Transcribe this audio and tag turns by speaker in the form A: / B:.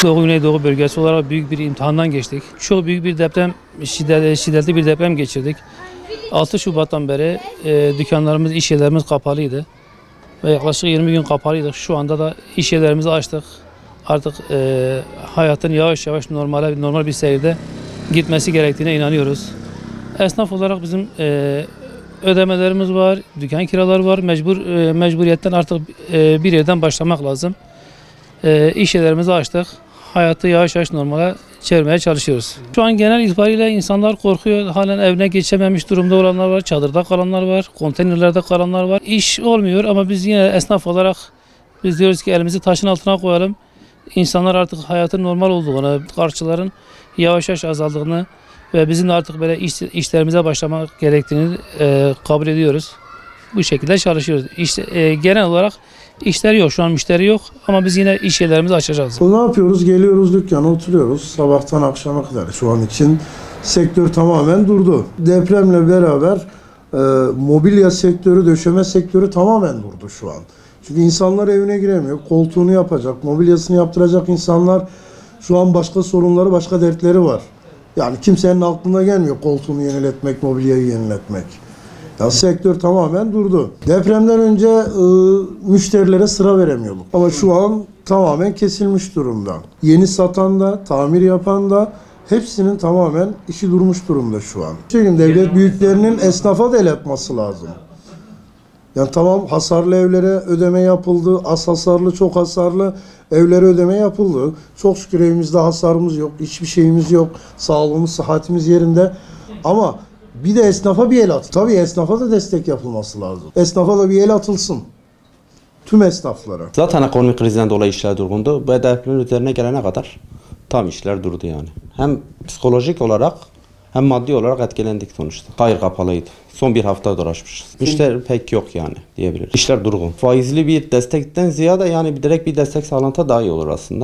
A: Doğu Güneydoğu bölgesi olarak büyük bir imtihandan geçtik. Çok büyük bir deprem, şiddetli bir deprem geçirdik. 6 Şubat'tan beri dükkanlarımız, iş yerlerimiz kapalıydı. Ve yaklaşık 20 gün kapalıydık. Şu anda da iş yerlerimizi açtık. Artık hayatın yavaş yavaş normal bir seyirde gitmesi gerektiğine inanıyoruz. Esnaf olarak bizim ödemelerimiz var, dükkan kiraları var. Mecburiyetten artık bir yerden başlamak lazım. İş yerlerimizi açtık. Hayatı yavaş yavaş normale çevirmeye çalışıyoruz. Şu an genel itibariyle insanlar korkuyor. Halen evine geçememiş durumda olanlar var. Çadırda kalanlar var. Konteynerlerde kalanlar var. İş olmuyor ama biz yine esnaf olarak biz diyoruz ki elimizi taşın altına koyalım. İnsanlar artık hayatın normal olduğunu, karşıların yavaş yavaş azaldığını ve bizim de artık böyle işlerimize başlamak gerektiğini kabul ediyoruz. Bu şekilde çalışıyoruz. Genel olarak işler yok. Şu an müşteri yok ama biz yine iş yerlerimizi açacağız.
B: Ne yapıyoruz? Geliyoruz dükkana oturuyoruz. Sabahtan akşama kadar. Şu an için sektör tamamen durdu. Depremle beraber mobilya sektörü, döşeme sektörü tamamen durdu şu an. Çünkü insanlar evine giremiyor. Koltuğunu yapacak, mobilyasını yaptıracak insanlar şu an başka sorunları, başka dertleri var. Yani kimsenin aklına gelmiyor koltuğunu yeniletmek, mobilyayı yeniletmek. Ya sektör tamamen durdu. Depremden önce müşterilere sıra veremiyorduk. Ama şu an tamamen kesilmiş durumda. Yeni satan da, tamir yapan da hepsinin tamamen işi durmuş durumda şu an. Devlet büyüklerinin esnafa da el atması lazım. Yani tamam hasarlı evlere ödeme yapıldı, az hasarlı, çok hasarlı evlere ödeme yapıldı. Çok şükür evimizde hasarımız yok, hiçbir şeyimiz yok, sağlığımız, sıhhatimiz yerinde. Ama bir de esnafa bir el at. Tabii esnafa da destek yapılması lazım. Esnafa da bir el atılsın. Tüm esnaflara.
C: Zaten ekonomik krizden dolayı işler durgundu. Ve depremin üzerine gelene kadar tam işler durdu yani. Hem psikolojik olarak hem maddi olarak etkilendik sonuçta. Hayır kapalıydı. Son bir hafta uğraşmışız. Müşteri pek yok yani diyebiliriz. İşler durgun. Faizli bir destekten ziyade yani direkt bir destek sağlanta daha iyi olur aslında.